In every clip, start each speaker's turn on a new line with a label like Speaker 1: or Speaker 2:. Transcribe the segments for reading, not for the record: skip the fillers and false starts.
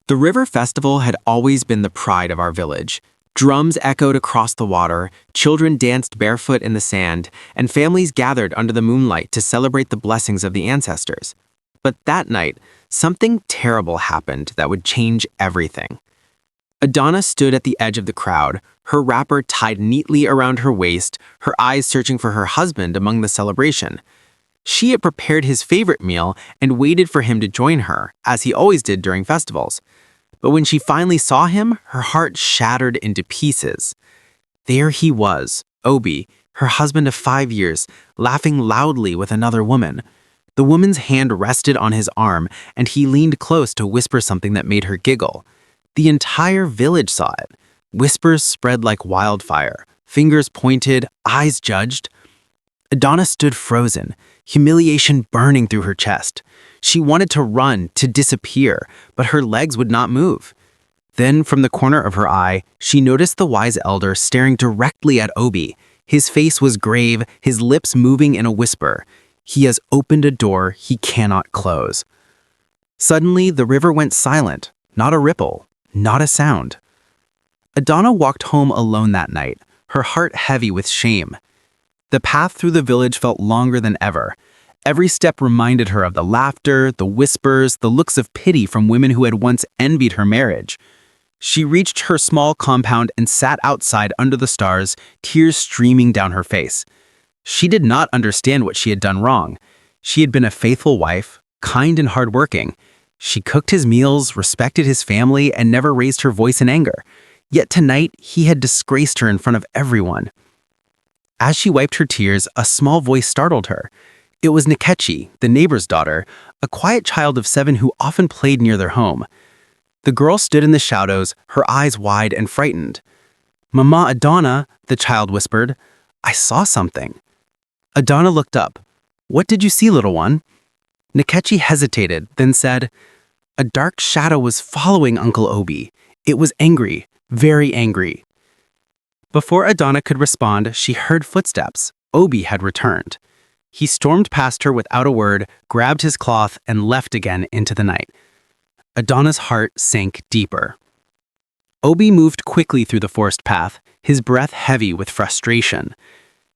Speaker 1: The river festival had always been the pride of our village. Drums echoed across the water, children danced barefoot in the sand, and families gathered under the moonlight to celebrate the blessings of the ancestors. But that night, something terrible happened that would change everything. Adanna stood at the edge of the crowd, her wrapper tied neatly around her waist, her eyes searching for her husband among the celebration. She had prepared his favorite meal and waited for him to join her, as he always did during festivals. But when she finally saw him, her heart shattered into pieces. There he was, Obi, her husband of 5 years, laughing loudly with another woman. The woman's hand rested on his arm, and he leaned close to whisper something that made her giggle. The entire village saw it. Whispers spread like wildfire, fingers pointed, eyes judged. Adanna stood frozen, humiliation burning through her chest. She wanted to run, to disappear, but her legs would not move. Then, from the corner of her eye, she noticed the wise elder staring directly at Obi. His face was grave, his lips moving in a whisper. He has opened a door he cannot close. Suddenly, the river went silent, not a ripple, not a sound. Adanna walked home alone that night, her heart heavy with shame. The path through the village felt longer than ever. Every step reminded her of the laughter, the whispers, the looks of pity from women who had once envied her marriage. She reached her small compound and sat outside under the stars, tears streaming down her face. She did not understand what she had done wrong. She had been a faithful wife, kind and hardworking. She cooked his meals, respected his family, and never raised her voice in anger. Yet tonight, he had disgraced her in front of everyone. As she wiped her tears, a small voice startled her. It was Nkechi, the neighbor's daughter, a quiet child of 7 who often played near their home. The girl stood in the shadows, her eyes wide and frightened. "Mama Adanna," the child whispered, "I saw something." Adanna looked up. "What did you see, little one?" Nkechi hesitated, then said, "A dark shadow was following Uncle Obi. It was angry, very angry." Before Adanna could respond, she heard footsteps. Obi had returned. He stormed past her without a word, grabbed his cloth, and left again into the night. Adanna's heart sank deeper. Obi moved quickly through the forest path, his breath heavy with frustration.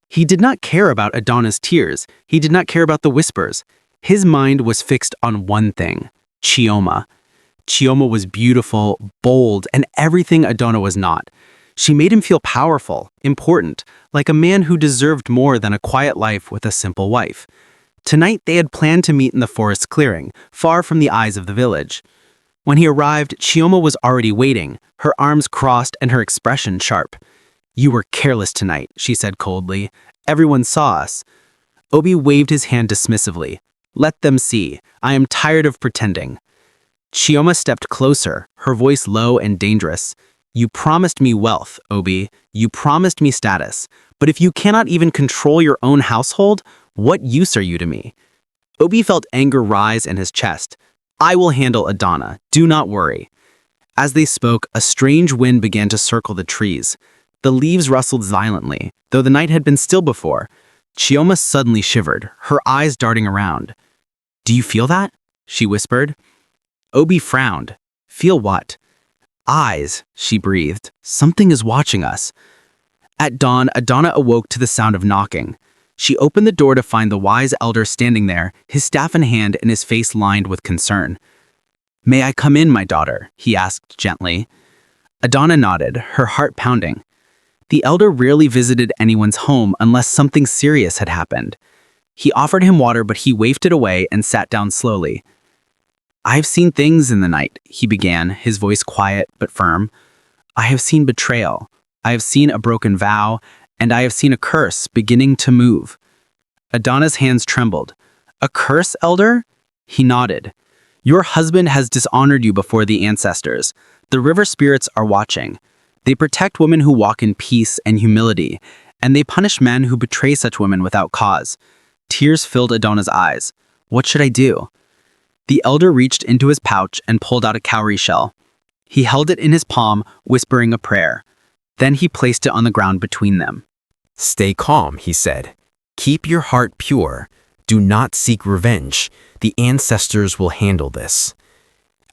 Speaker 1: He did not care about Adanna's tears. He did not care about the whispers. His mind was fixed on one thing, Chioma. Chioma was beautiful, bold, and everything Adanna was not. She made him feel powerful, important, like a man who deserved more than a quiet life with a simple wife. Tonight they had planned to meet in the forest clearing, far from the eyes of the village. When he arrived, Chioma was already waiting, her arms crossed and her expression sharp. "You were careless tonight," she said coldly. "Everyone saw us." Obi waved his hand dismissively. "Let them see. I am tired of pretending." Chioma stepped closer, her voice low and dangerous. "You promised me wealth, Obi. You promised me status. But if you cannot even control your own household, what use are you to me?" Obi felt anger rise in his chest. "I will handle Adanna. Do not worry." As they spoke, a strange wind began to circle the trees. The leaves rustled violently, though the night had been still before. Chioma suddenly shivered, her eyes darting around. "Do you feel that?" she whispered. Obi frowned. "Feel what?" "Eyes," she breathed. "Something is watching us." At dawn, Adanna awoke to the sound of knocking. She opened the door to find the wise elder standing there, his staff in hand and his face lined with concern. "May I come in, my daughter?" he asked gently. Adanna nodded, her heart pounding. The elder rarely visited anyone's home unless something serious had happened. He offered him water, but he waved it away and sat down slowly. "I have seen things in the night," he began, his voice quiet but firm. "I have seen betrayal. I have seen a broken vow, and I have seen a curse beginning to move." Adanna's hands trembled. "A curse, elder?" He nodded. "Your husband has dishonored you before the ancestors. The river spirits are watching. They protect women who walk in peace and humility, and they punish men who betray such women without cause." Tears filled Adanna's eyes. "What should I do?" The elder reached into his pouch and pulled out a cowrie shell. He held it in his palm, whispering a prayer. Then he placed it on the ground between them.
Speaker 2: "Stay calm," he said. "Keep your heart pure. Do not seek revenge. The ancestors will handle this."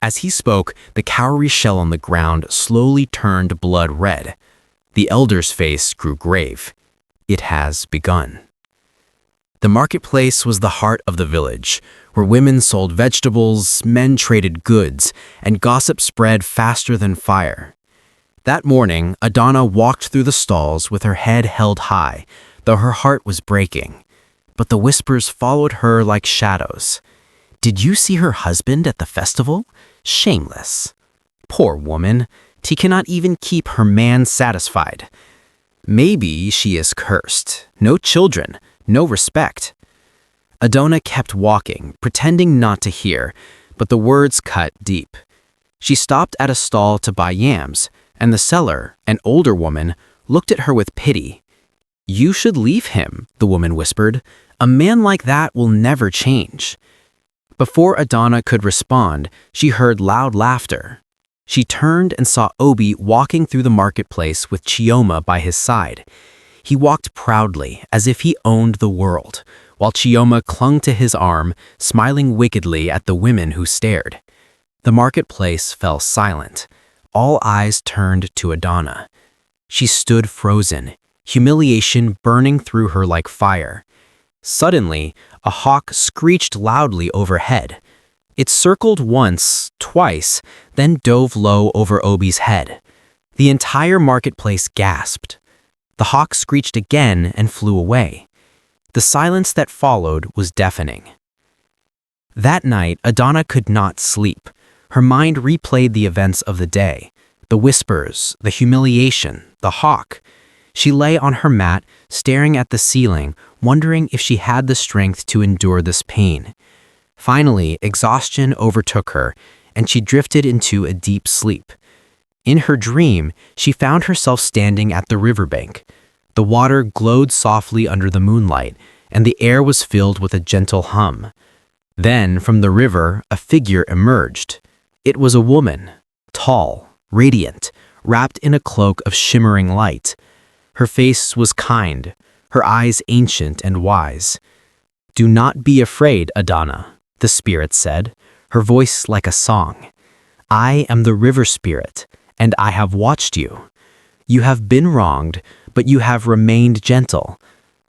Speaker 2: As he spoke, the cowrie shell on the ground slowly turned blood red. The elder's face grew grave. It has begun. The marketplace was the heart of the village, where women sold vegetables, men traded goods, and gossip spread faster than fire. That morning, Adanna walked through the stalls with her head held high, though her heart was breaking. But the whispers followed her like shadows. Did you see her husband at the festival? Shameless. Poor woman, she cannot even keep her man satisfied. Maybe she is cursed. No children, no respect. Adanna kept walking, pretending not to hear, but the words cut deep. She stopped at a stall to buy yams, and the seller, an older woman, looked at her with pity. You should leave him, the woman whispered. A man like that will never change. Before Adanna could respond, she heard loud laughter. She turned and saw Obi walking through the marketplace with Chioma by his side. He walked proudly, as if he owned the world, while Chioma clung to his arm, smiling wickedly at the women who stared. The marketplace fell silent. All eyes turned to Adanna. She stood frozen, humiliation burning through her like fire. Suddenly, a hawk screeched loudly overhead. It circled once, twice, then dove low over Obi's head. The entire marketplace gasped. The hawk screeched again and flew away. The silence that followed was deafening. That night, Adanna could not sleep. Her mind replayed the events of the day, the whispers, the humiliation, the hawk. She lay on her mat, staring at the ceiling, wondering if she had the strength to endure this pain. Finally, exhaustion overtook her, and she drifted into a deep sleep. In her dream, she found herself standing at the riverbank. The water glowed softly under the moonlight, and the air was filled with a gentle hum. Then, from the river, a figure emerged. It was a woman, tall, radiant, wrapped in a cloak of shimmering light. Her face was kind, her eyes ancient and wise. Do not be afraid, Adanna, the spirit said, her voice like a song. I am the river spirit, and I have watched you. You have been wronged, but you have remained gentle.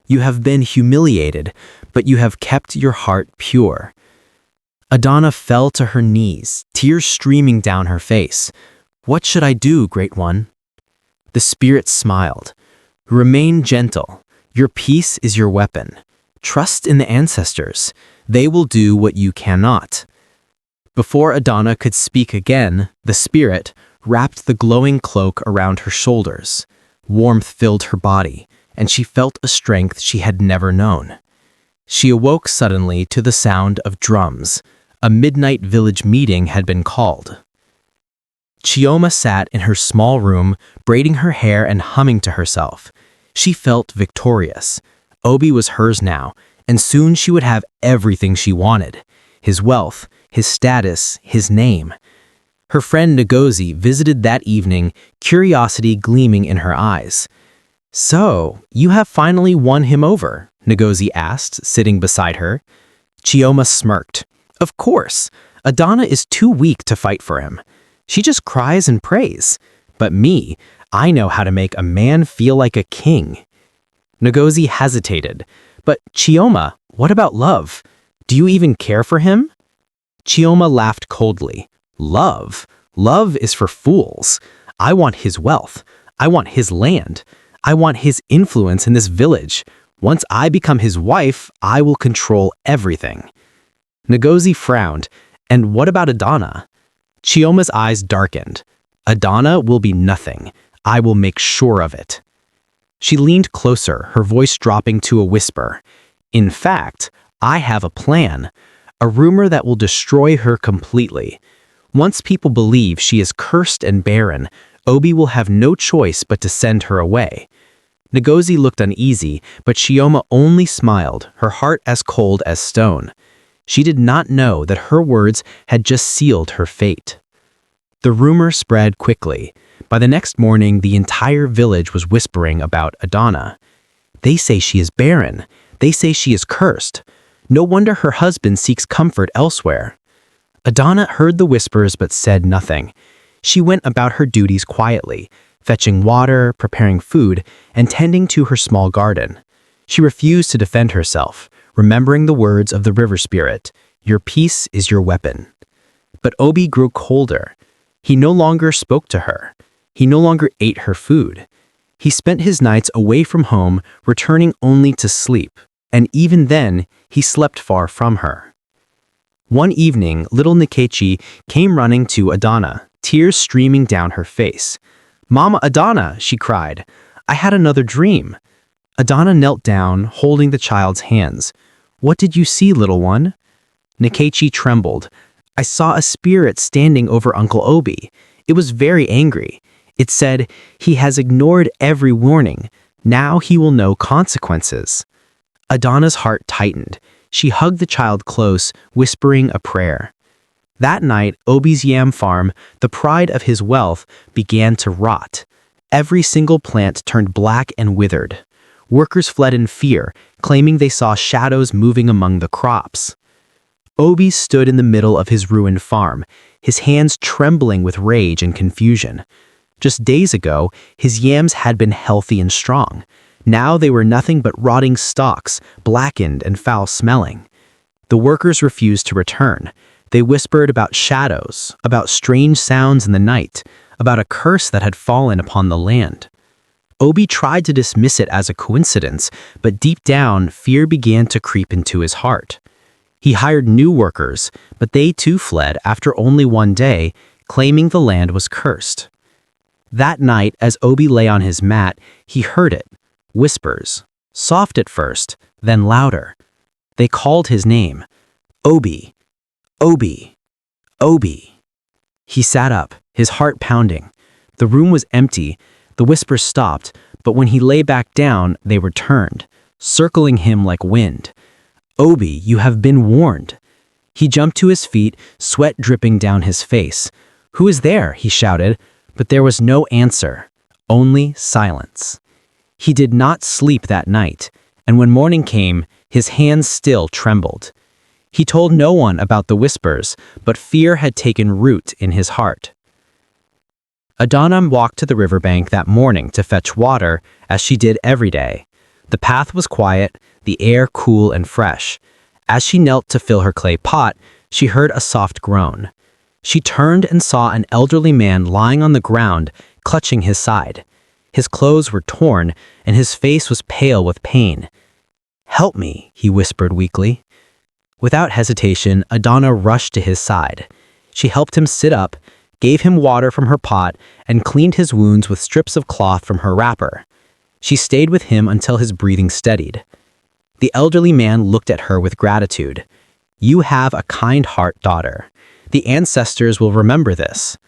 Speaker 2: You have been humiliated, but you have kept your heart pure. Adanna fell to her knees, tears streaming down her face. What should I do, Great One? The spirit smiled. Remain gentle. Your peace is your weapon. Trust in the ancestors. They will do what you cannot. Before Adanna could speak again, the spirit wrapped the glowing cloak around her shoulders. Warmth filled her body, and she felt a strength she had never known. She awoke suddenly to the sound of drums. A midnight village meeting had been called. Chioma sat in her small room, braiding her hair and humming to herself. She felt victorious. Obi was hers now, and soon she would have everything she wanted. His wealth, his status, his name. Her friend Ngozi visited that evening, curiosity gleaming in her eyes. So, you have finally won him over, Ngozi asked, sitting beside her. Chioma smirked. Of course, Adanna is too weak to fight for him. She just cries and prays. But me, I know how to make a man feel like a king. Ngozi hesitated. But Chioma, what about love? Do you even care for him? Chioma laughed coldly. Love? Love is for fools. I want his wealth. I want his land. I want his influence in this village. Once I become his wife, I will control everything. Ngozi frowned. And what about Adanna? Chioma's eyes darkened. Adanna will be nothing. I will make sure of it. She leaned closer, her voice dropping to a whisper. In fact, I have a plan. A rumor that will destroy her completely. Once people believe she is cursed and barren, Obi will have no choice but to send her away. Ngozi looked uneasy, but Chioma only smiled, her heart as cold as stone. She did not know that her words had just sealed her fate. The rumor spread quickly. By the next morning, the entire village was whispering about Adanna. They say she is barren. They say she is cursed. No wonder her husband seeks comfort elsewhere. Adanna heard the whispers but said nothing. She went about her duties quietly, fetching water, preparing food, and tending to her small garden. She refused to defend herself, remembering the words of the river spirit, "Your peace is your weapon." But Obi grew colder. He no longer spoke to her. He no longer ate her food. He spent his nights away from home, returning only to sleep, and even then, he slept far from her. One evening, little Nkechi came running to Adanna, tears streaming down her face. "Mama Adanna," she cried, "I had another dream." Adanna knelt down, holding the child's hands. "What did you see, little one?" Nkechi trembled. "I saw a spirit standing over Uncle Obi. It was very angry. It said, 'He has ignored every warning. Now he will know consequences.'" Adanna's heart tightened. She hugged the child close, whispering a prayer. That night, Obi's yam farm, the pride of his wealth, began to rot. Every single plant turned black and withered. Workers fled in fear, claiming they saw shadows moving among the crops. Obi stood in the middle of his ruined farm, his hands trembling with rage and confusion. Just days ago, his yams had been healthy and strong. Now they were nothing but rotting stalks, blackened and foul-smelling. The workers refused to return. They whispered about shadows, about strange sounds in the night, about a curse that had fallen upon the land. Obi tried to dismiss it as a coincidence, but deep down, fear began to creep into his heart. He hired new workers, but they too fled after only one day, claiming the land was cursed. That night, as Obi lay on his mat, he heard it. Whispers, soft at first, then louder. They called his name. Obi, Obi, Obi. He sat up, his heart pounding. The room was empty. The whispers stopped, but when he lay back down, they returned, circling him like wind. "Obi, you have been warned." He jumped to his feet, sweat dripping down his face. "Who is there?" he shouted, but there was no answer, only silence. He did not sleep that night, and when morning came, his hands still trembled. He told no one about the whispers, but fear had taken root in his heart. Adanna walked to the riverbank that morning to fetch water, as she did every day. The path was quiet, the air cool and fresh. As she knelt to fill her clay pot, she heard a soft groan. She turned and saw an elderly man lying on the ground, clutching his side. His clothes were torn, and his face was pale with pain. "Help me," he whispered weakly. Without hesitation, Adanna rushed to his side. She helped him sit up, gave him water from her pot, and cleaned his wounds with strips of cloth from her wrapper. She stayed with him until his breathing steadied. The elderly man looked at her with gratitude. "You have a kind heart, daughter. The ancestors will remember this."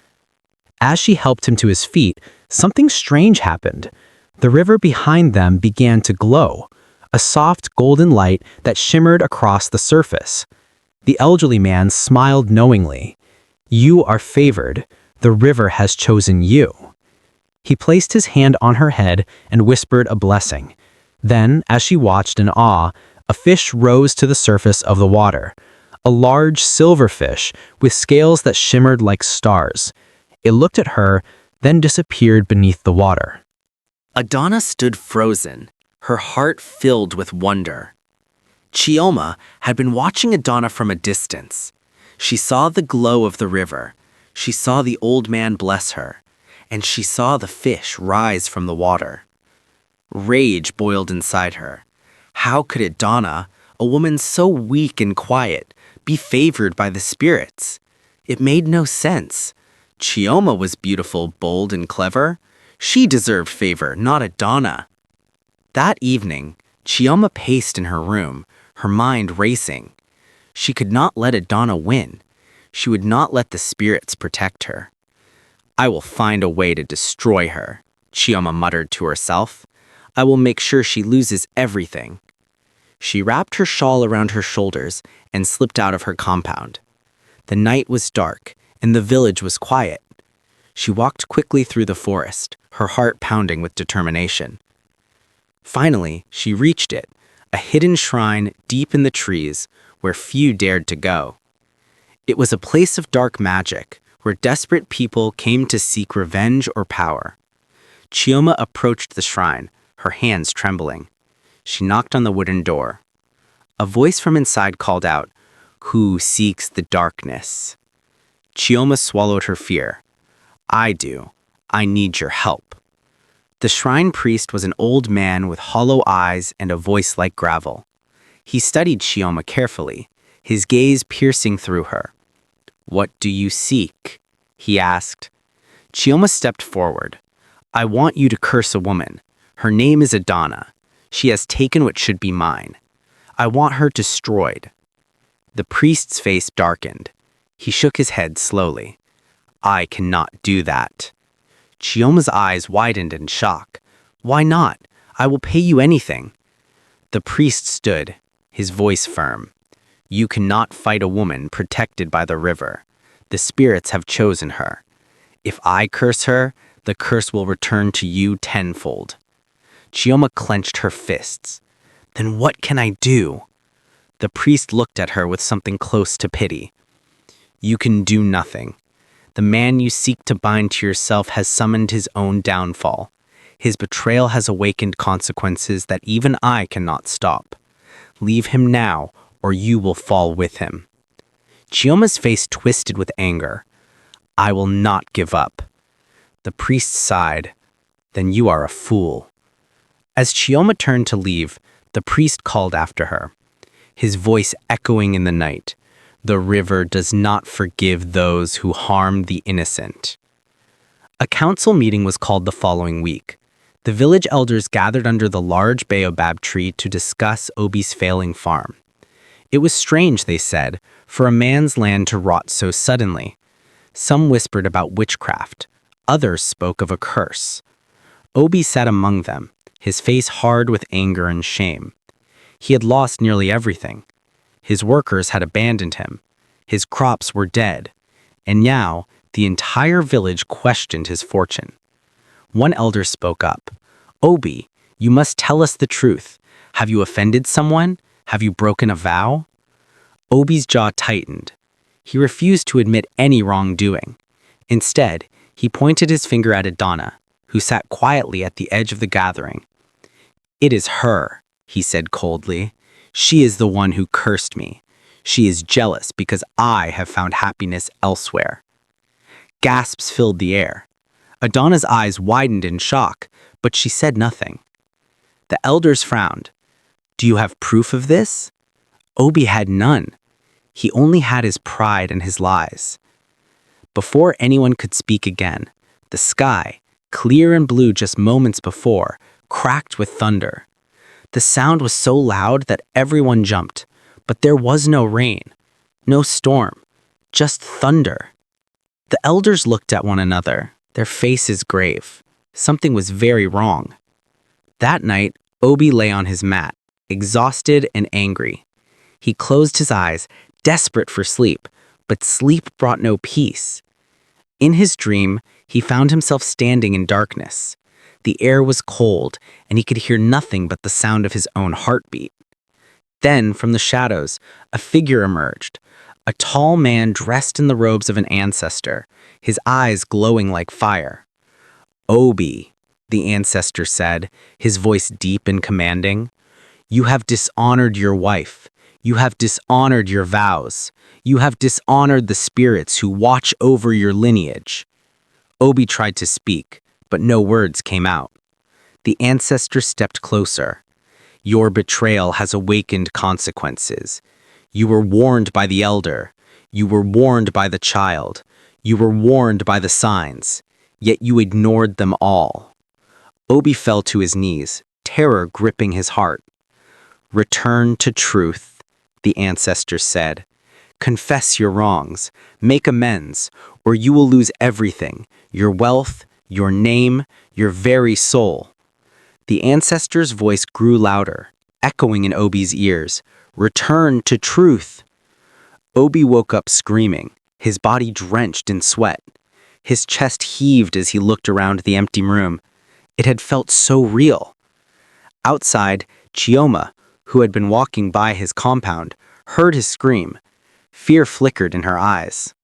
Speaker 2: As she helped him to his feet, something strange happened. The river behind them began to glow, a soft golden light that shimmered across the surface. The elderly man smiled knowingly. "You are favored. The river has chosen you." He placed his hand on her head and whispered a blessing. Then, as she watched in awe, a fish rose to the surface of the water, a large silver fish with scales that shimmered like stars. It looked at her, then disappeared beneath the water.
Speaker 1: Adanna stood frozen, her heart filled with wonder. Chioma had been watching Adanna from a distance. She saw the glow of the river, she saw the old man bless her, and she saw the fish rise from the water. Rage boiled inside her. How could Adanna, a woman so weak and quiet, be favored by the spirits? It made no sense. Chioma was beautiful, bold, and clever. She deserved favor, not Adanna. That evening, Chioma paced in her room, her mind racing. She could not let Adanna win. She would not let the spirits protect her. "I will find a way to destroy her," Chioma muttered to herself. "I will make sure she loses everything." She wrapped her shawl around her shoulders and slipped out of her compound. The night was dark, and the village was quiet. She walked quickly through the forest, her heart pounding with determination. Finally, she reached it, a hidden shrine deep in the trees where few dared to go. It was a place of dark magic, where desperate people came to seek revenge or power. Chioma approached the shrine, her hands trembling. She knocked on the wooden door. A voice from inside called out, "Who seeks the darkness?" Chioma swallowed her fear. "I do. I need your help." The shrine priest was an old man with hollow eyes and a voice like gravel. He studied Chioma carefully, his gaze piercing through her. "What do you seek?" he asked. Chioma stepped forward. "I want you to curse a woman. Her name is Adanna. She has taken what should be mine. I want her destroyed." The priest's face darkened. He shook his head slowly. "I cannot do that." Chioma's eyes widened in shock. "Why not? I will pay you anything." The priest stood, his voice firm. "You cannot fight a woman protected by the river. The spirits have chosen her. If I curse her, the curse will return to you tenfold." Chioma clenched her fists. "Then what can I do?" The priest looked at her with something close to pity. "You can do nothing. The man you seek to bind to yourself has summoned his own downfall. His betrayal has awakened consequences that even I cannot stop. Leave him now, or you will fall with him." Chioma's face twisted with anger. "I will not give up." The priest sighed. "Then you are a fool." As Chioma turned to leave, the priest called after her, his voice echoing in the night. "The river does not forgive those who harm the innocent." A council meeting was called the following week. The village elders gathered under the large baobab tree to discuss Obi's failing farm. It was strange, they said, for a man's land to rot so suddenly. Some whispered about witchcraft. Others spoke of a curse. Obi sat among them, his face hard with anger and shame. He had lost nearly everything. His workers had abandoned him. His crops were dead. And now, the entire village questioned his fortune. One elder spoke up. "Obi, you must tell us the truth. Have you offended someone? Have you broken a vow?" Obi's jaw tightened. He refused to admit any wrongdoing. Instead, he pointed his finger at Adanna, who sat quietly at the edge of the gathering. "It is her," he said coldly. "She is the one who cursed me. She is jealous because I have found happiness elsewhere." Gasps filled the air. Adanna's eyes widened in shock, but she said nothing. The elders frowned. "Do you have proof of this?" Obi had none. He only had his pride and his lies. Before anyone could speak again, the sky, clear and blue just moments before, cracked with thunder. The sound was so loud that everyone jumped, but there was no rain, no storm, just thunder. The elders looked at one another, their faces grave. Something was very wrong. That night, Obi lay on his mat, exhausted and angry. He closed his eyes, desperate for sleep, but sleep brought no peace. In his dream, he found himself standing in darkness. The air was cold, and he could hear nothing but the sound of his own heartbeat. Then, from the shadows, a figure emerged, a tall man dressed in the robes of an ancestor, his eyes glowing like fire. "Obi," the ancestor said, his voice deep and commanding, "you have dishonored your wife. You have dishonored your vows. You have dishonored the spirits who watch over your lineage." Obi tried to speak, but no words came out. The ancestor stepped closer. "Your betrayal has awakened consequences. You were warned by the elder. You were warned by the child. You were warned by the signs. Yet you ignored them all." Obi fell to his knees, terror gripping his heart. "Return to truth," the ancestor said. "Confess your wrongs, make amends, or you will lose everything, your wealth, your name, your very soul." The ancestor's voice grew louder, echoing in Obi's ears. "Return to truth." Obi woke up screaming, his body drenched in sweat. His chest heaved as he looked around the empty room. It had felt so real. Outside, Chioma, who had been walking by his compound, heard his scream.
Speaker 3: Fear flickered in her eyes.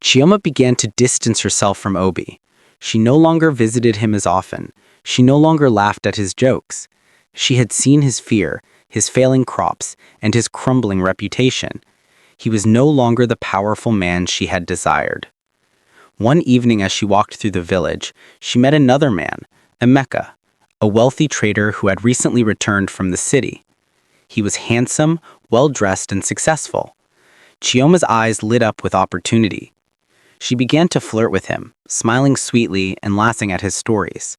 Speaker 3: Chioma began to distance herself from Obi. She no longer visited him as often. She no longer laughed at his jokes. She had seen his fear, his failing crops, and his crumbling reputation. He was no longer the powerful man she had desired. One evening as she walked through the village, she met another man, Emeka, a wealthy trader who had recently returned from the city. He was handsome, well-dressed, and successful. Chioma's eyes lit up with opportunity. She began to flirt with him, smiling sweetly and laughing at his stories.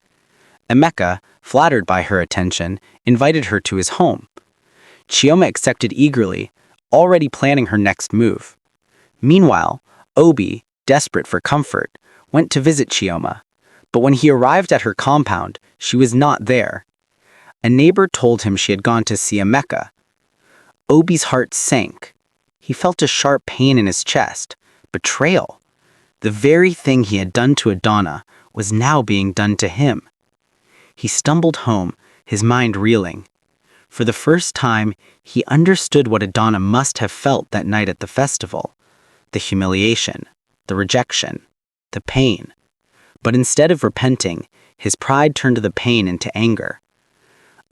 Speaker 3: Emeka, flattered by her attention, invited her to his home. Chioma accepted eagerly, already planning her next move. Meanwhile, Obi, desperate for comfort, went to visit Chioma. But when he arrived at her compound, she was not there. A neighbor told him she had gone to see Emeka. Obi's heart sank. He felt a sharp pain in his chest. Betrayal. The very thing he had done to Adanna was now being done to him. He stumbled home, his mind reeling. For the first time, he understood what Adanna must have felt that night at the festival. The humiliation, the rejection, the pain. But instead of repenting, his pride turned the pain into anger.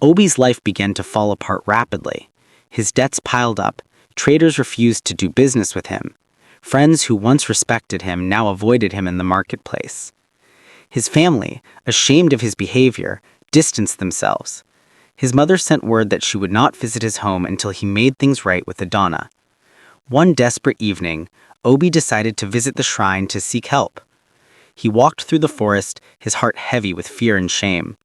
Speaker 3: Obi's life began to fall apart rapidly. His debts piled up, traders refused to do business with him. Friends who once respected him now avoided him in the marketplace. His family, ashamed of his behavior, distanced themselves. His mother sent word that she would not visit his home until he made things right with Adanna. One desperate evening, Obi decided to visit the shrine to seek help. He walked through the forest, his heart heavy with fear and shame.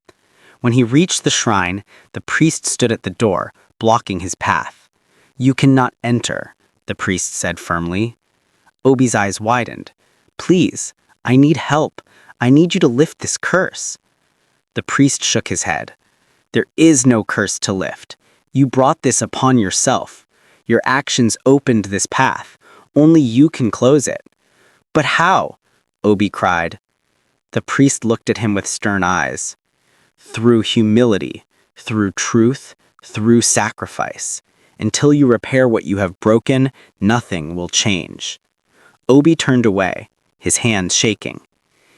Speaker 3: When he reached the shrine, the priest stood at the door, blocking his path. "You cannot enter," the priest said firmly. Obi's eyes widened. "Please, I need help. I need you to lift this curse." The priest shook his head. "There is no curse to lift. You brought this upon yourself. Your actions opened this path. Only you can close it." "But how?" Obi cried. The priest looked at him with stern eyes. "Through humility, through truth, through sacrifice. Until you repair what you have broken, nothing will change." Obi turned away, his hands shaking.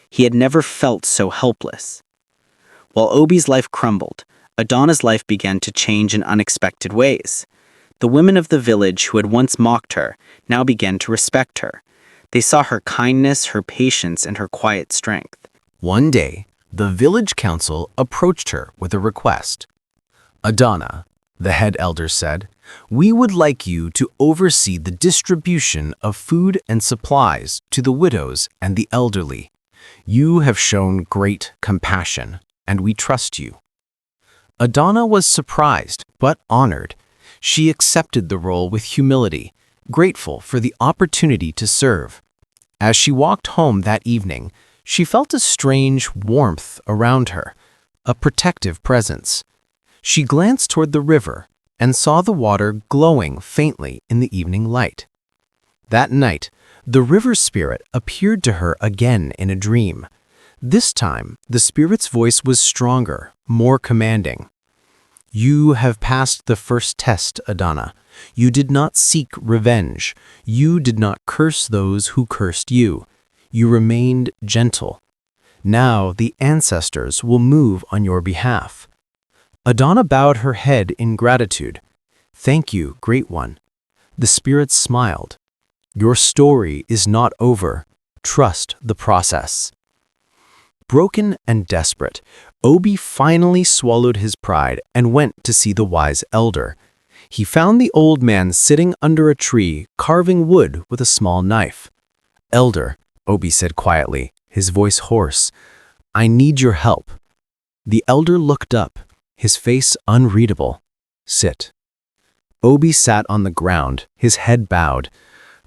Speaker 3: He had never felt so helpless. While Obi's life crumbled, Adanna's life began to change in unexpected ways. The women of the village who had once mocked her now began to respect her. They saw her kindness, her patience, and her quiet strength.
Speaker 2: One day, the village council approached her with a request. "Adanna," the head elder said, "we would like you to oversee the distribution of food and supplies to the widows and the elderly. You have shown great compassion, and we trust you." Adanna was surprised but honored. She accepted the role with humility, grateful for the opportunity to serve. As she walked home that evening, she felt a strange warmth around her, a protective presence. She glanced toward the river and saw the water glowing faintly in the evening light. That night, the river spirit appeared to her again in a dream. This time, the spirit's voice was stronger, more commanding. "You have passed the first test, Adanna. You did not seek revenge. You did not curse those who cursed you. You remained gentle. Now the ancestors will move on your behalf." Adanna bowed her head in gratitude. "Thank you, Great One." The spirit smiled. "Your story is not over. Trust the process." Broken and desperate, Obi finally swallowed his pride and went to see the wise elder. He found the old man sitting under a tree, carving wood with a small knife. "Elder," Obi said quietly, his voice hoarse, "I need your help." The elder looked up, his face unreadable. "Sit." Obi sat on the ground, his head bowed.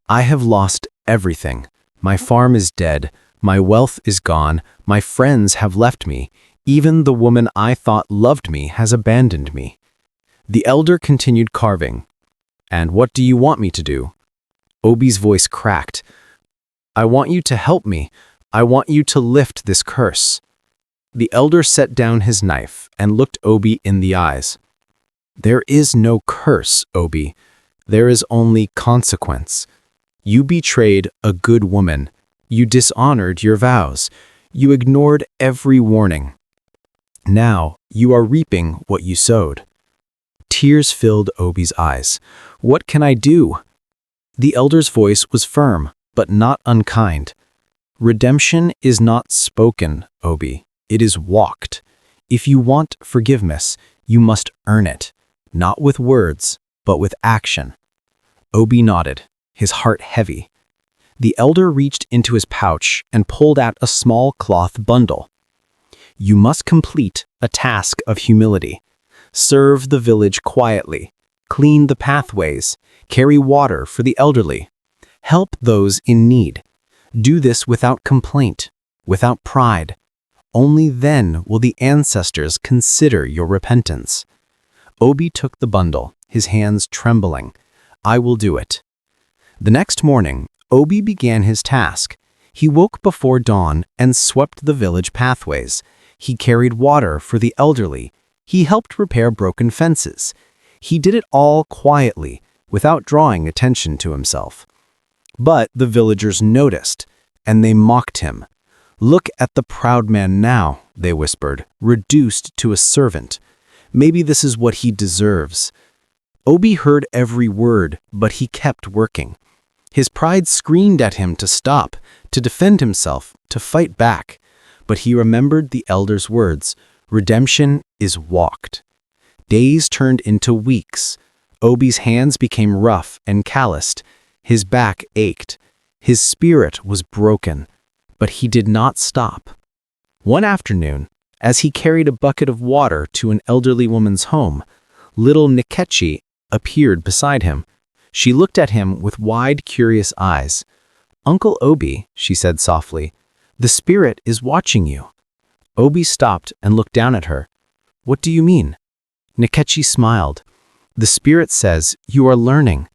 Speaker 2: "I have lost everything. My farm is dead. My wealth is gone. My friends have left me. Even the woman I thought loved me has abandoned me." The elder continued carving. "And what do you want me to do?" Obi's voice cracked. "I want you to help me. I want you to lift this curse." The elder set down his knife and looked Obi in the eyes. "There is no curse, Obi. There is only consequence. You betrayed a good woman. You dishonored your vows. You ignored every warning. Now you are reaping what you sowed. Tears filled Obi's eyes. What can I do? The elder's voice was firm, but not unkind. Redemption is not spoken, Obi. It is walked. If you want forgiveness, you must earn it, not with words, but with action. Obi nodded, his heart heavy. The elder reached into his pouch and pulled out a small cloth bundle. You must complete a task of humility. Serve the village quietly. Clean the pathways. Carry water for the elderly. Help those in need. Do this without complaint, without pride. Only then will the ancestors consider your repentance. Obi took the bundle, his hands trembling. I will do it. The next morning, Obi began his task. He woke before dawn and swept the village pathways. He carried water for the elderly. He helped repair broken fences. He did it all quietly, without drawing attention to himself. But the villagers noticed, and they mocked him. Look at the proud man now, they whispered, reduced to a servant. Maybe this is what he deserves. Obi heard every word, but he kept working. His pride screamed at him to stop, to defend himself, to fight back. But he remembered the elder's words, redemption is walked. Days turned into weeks. Obi's hands became rough and calloused. His back ached. His spirit was broken. But he did not stop. One afternoon, as he carried a bucket of water to an elderly woman's home, little Nkechi appeared beside him. She looked at him with wide, curious eyes. Uncle Obi, she said softly, the spirit is watching you. Obi stopped and looked down at her. What do you mean? Nkechi smiled. The spirit says you are learning,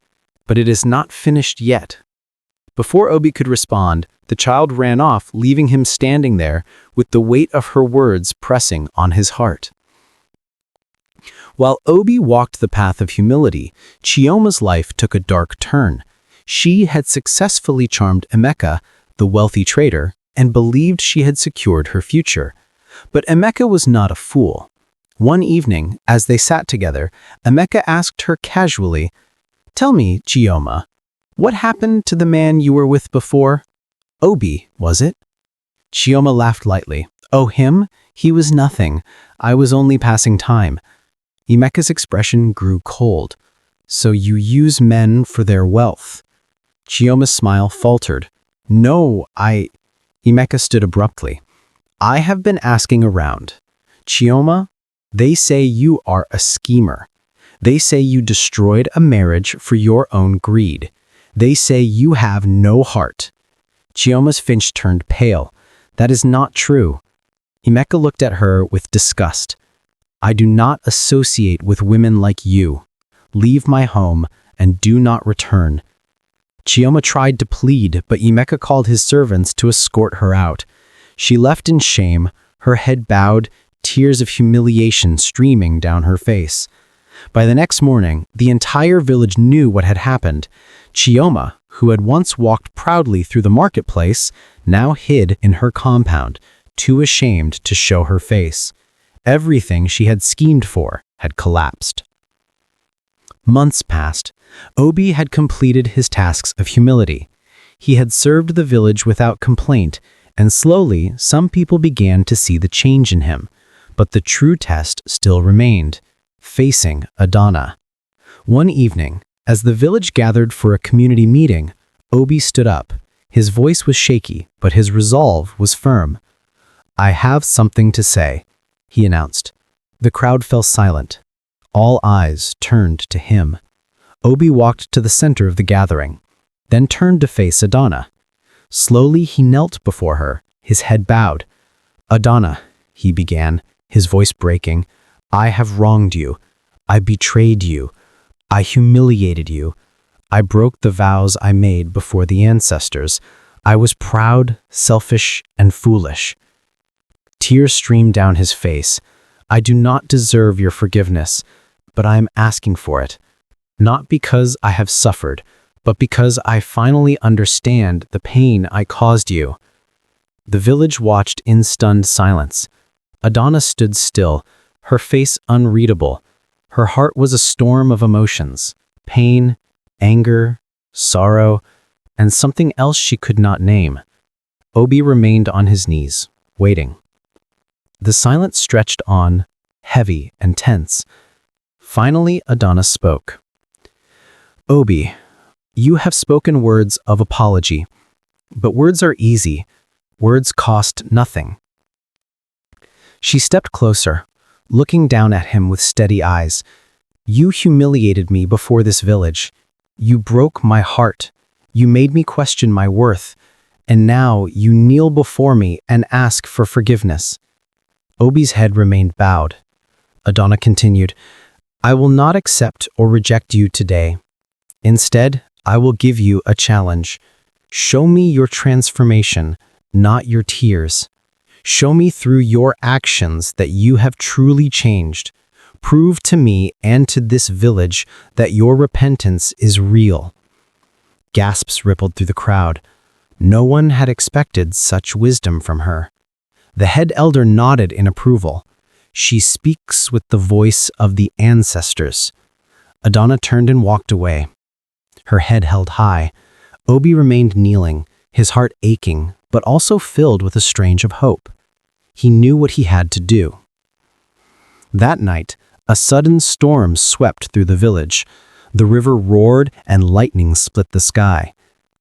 Speaker 2: but it is not finished yet. Before Obi could respond, the child ran off, leaving him standing there with the weight of her words pressing on his heart. While Obi walked the path of humility, Chioma's life took a dark turn. She had successfully charmed Emeka, the wealthy trader, and believed she had secured her future. But Emeka was not a fool. One evening, as they sat together, Emeka asked her casually, "Tell me, Chioma, what happened to the man you were with before? Obi, was it?" Chioma laughed lightly. "Oh, him? He was nothing. I was only passing time." Emeka's expression grew cold. "So you use men for their wealth?" Chioma's smile faltered. "No, Emeka stood abruptly. "I have been asking around. Chioma, they say you are a schemer. They say you destroyed a marriage for your own greed. They say you have no heart." Chioma's face turned pale. "That is not true." Emeka looked at her with disgust. "I do not associate with women like you. Leave my home and do not return." Chioma tried to plead, but Emeka called his servants to escort her out. She left in shame, her head bowed, tears of humiliation streaming down her face. By the next morning, the entire village knew what had happened. Chioma, who had once walked proudly through the marketplace, now hid in her compound, too ashamed to show her face. Everything she had schemed for had collapsed. Months passed. Obi had completed his tasks of humility. He had served the village without complaint, and slowly some people began to see the change in him. But the true test still remained, facing Adanna. One evening, as the village gathered for a community meeting, Obi stood up. His voice was shaky, but his resolve was firm. "I have something to say," he announced. The crowd fell silent. All eyes turned to him. Obi walked to the center of the gathering, then turned to face Adanna. Slowly he knelt before her, his head bowed. "Adanna," he began, his voice breaking, "I have wronged you. I betrayed you. I humiliated you. I broke the vows I made before the ancestors. I was proud, selfish, and foolish." Tears streamed down his face. "I do not deserve your forgiveness, but I am asking for it. Not because I have suffered,
Speaker 3: but because I finally understand the pain I caused you." The village watched in stunned silence. Adanna stood still, her face unreadable. Her heart was a storm of emotions: pain, anger, sorrow, and something else she could not name. Obi remained on his knees, waiting. The silence stretched on, heavy and tense. Finally, Adanna spoke. "Obi, you have spoken words of apology, but words are easy. Words cost nothing." She stepped closer, looking down at him with steady eyes. "You humiliated me before this village. You broke my heart. You made me question my worth. And now you kneel before me and ask for forgiveness." Obi's head remained bowed. Adanna continued, "I will not accept or reject you today. Instead, I will give you a challenge. Show me your transformation, not your tears. Show me through your actions that you have truly changed. Prove to me and to this village that your repentance is real." Gasps rippled through the crowd. No one had expected such wisdom from her. The head elder nodded in approval. "She speaks with the voice of the ancestors." Adanna turned and walked away, her head held high. Obi remained kneeling, his heart aching, but also filled with a strange of hope. He knew what he had to do. That night, a sudden storm swept through the village. The river roared and lightning split the sky.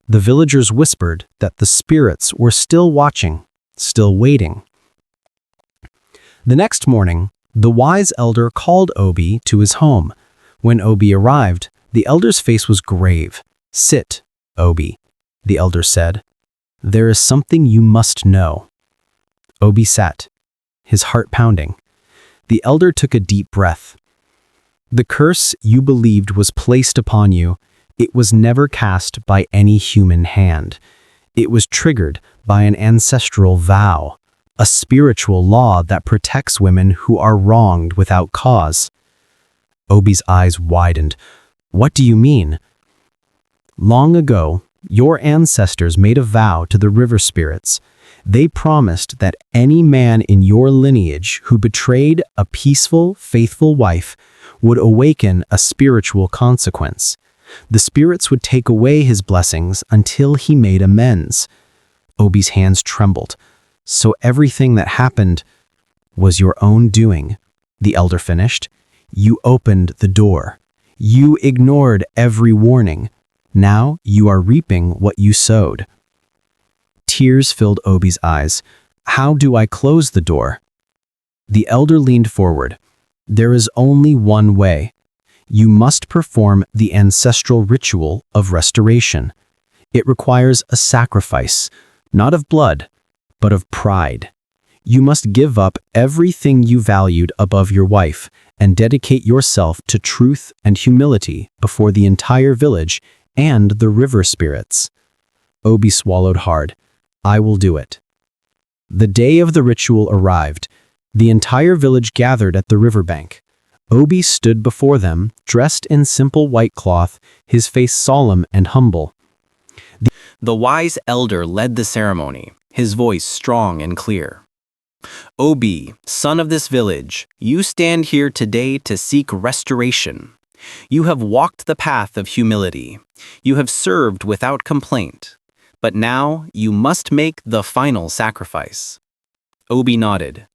Speaker 3: The villagers whispered that the spirits were still watching, still waiting. The next morning, the wise elder called Obi to his home. When Obi arrived, the elder's face was grave. "Sit, Obi," the elder said. "There is something you must know." Obi sat, his heart pounding. The elder took a deep breath. "The curse you believed was placed upon you, it was never cast by any human hand. It was triggered by an ancestral vow, a spiritual law that protects women who are wronged without cause." Obi's eyes widened. "What do you mean?" "Long ago, your ancestors made a vow to the river spirits. They promised that any man in your lineage who betrayed a peaceful, faithful wife would awaken a spiritual consequence. The spirits would take away his blessings until he made amends." Obi's hands trembled. "So everything that happened was your own doing," the elder finished. "You opened the door. You ignored every warning. Now you are reaping what you sowed." Tears filled Obi's eyes. "How do I close the door?" The elder leaned forward. "There is only one way. You must perform the ancestral ritual of restoration. It requires a sacrifice, not of blood, but of pride. You must give up everything you valued above your wife and dedicate yourself to truth and humility before the entire village and the river spirits." Obi swallowed hard. "I will do it." The day of the ritual arrived. The entire village gathered at the riverbank. Obi stood before them, dressed in simple white cloth, his face solemn and humble.
Speaker 1: The wise elder led the ceremony, his voice strong and clear. "Obi, son of this village, you stand here today to seek restoration. You have walked the path of humility. You have served without complaint. But now you must make the final sacrifice." Obi nodded.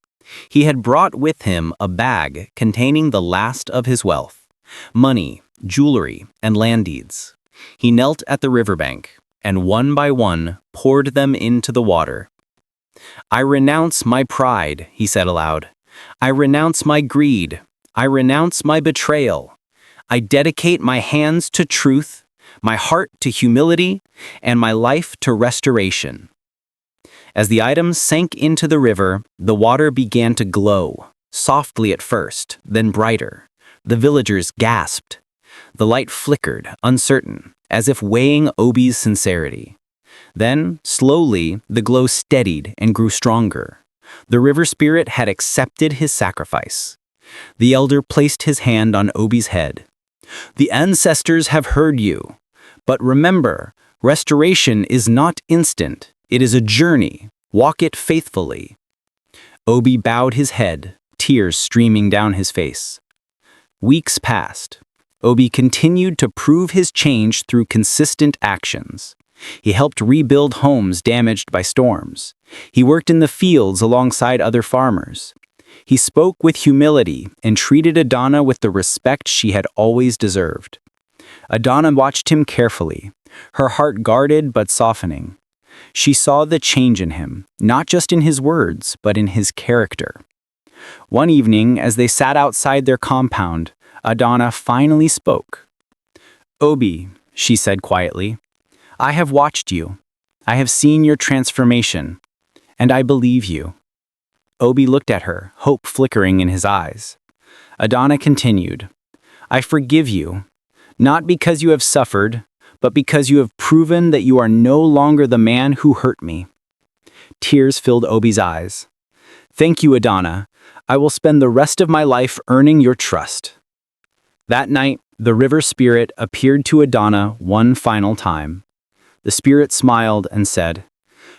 Speaker 1: He had brought with him a bag containing the last of his wealth, money, jewelry, and land deeds. He knelt at the riverbank, and one by one poured them into the water. "I renounce my pride," he said aloud. "I renounce my greed. I renounce my betrayal. I dedicate my hands to truth, my heart to humility, and my life to restoration." As the items sank into the river, the water began to glow, softly at first, then brighter. The villagers gasped. The light flickered, uncertain, as if weighing Obi's sincerity. Then, slowly, the glow steadied and grew stronger. The river spirit had accepted his sacrifice. The elder placed his hand on Obi's head. "The ancestors have heard you.
Speaker 4: But remember, restoration is not instant. It is a journey. Walk it faithfully. Obi bowed his head, tears streaming down his face. Weeks passed. Obi continued to prove his change through consistent actions. He helped rebuild homes damaged by storms. He worked in the fields alongside other farmers. He spoke with humility and treated Adanna with the respect she had always deserved. Adanna watched him carefully, her heart guarded but softening. She saw the change in him, not just in his words, but in his character. One evening, as they sat outside their compound, Adanna finally spoke. "Obi," she said quietly, "I have watched you. I have seen your transformation, and I believe you." Obi looked at her, hope flickering in his eyes. Adanna continued, "I forgive you, not because you have suffered, but because you have proven that you are no longer the man who hurt me." Tears filled Obi's eyes. "Thank you, Adanna. I will spend the rest of my life earning your trust." That night, the river spirit appeared to Adanna one final time. The spirit smiled and said,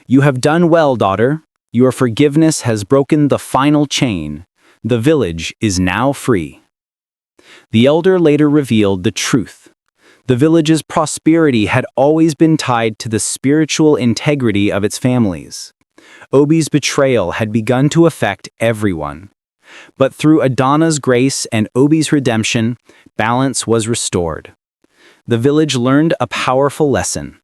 Speaker 4: "You have done well, daughter. Your forgiveness has broken the final chain. The village is now free." The elder later revealed the truth. The village's prosperity had always been tied to the spiritual integrity of its families. Obi's betrayal had begun to affect everyone. But through Adanna's grace and Obi's redemption, balance was restored. The village learned a powerful lesson.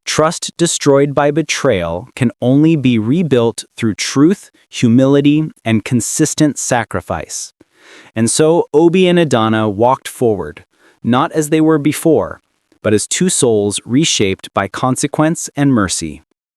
Speaker 4: Trust destroyed by betrayal can only be rebuilt through truth, humility, and consistent sacrifice. And so Obi and Adanna walked forward, not as they were before, but as two souls reshaped by consequence and mercy.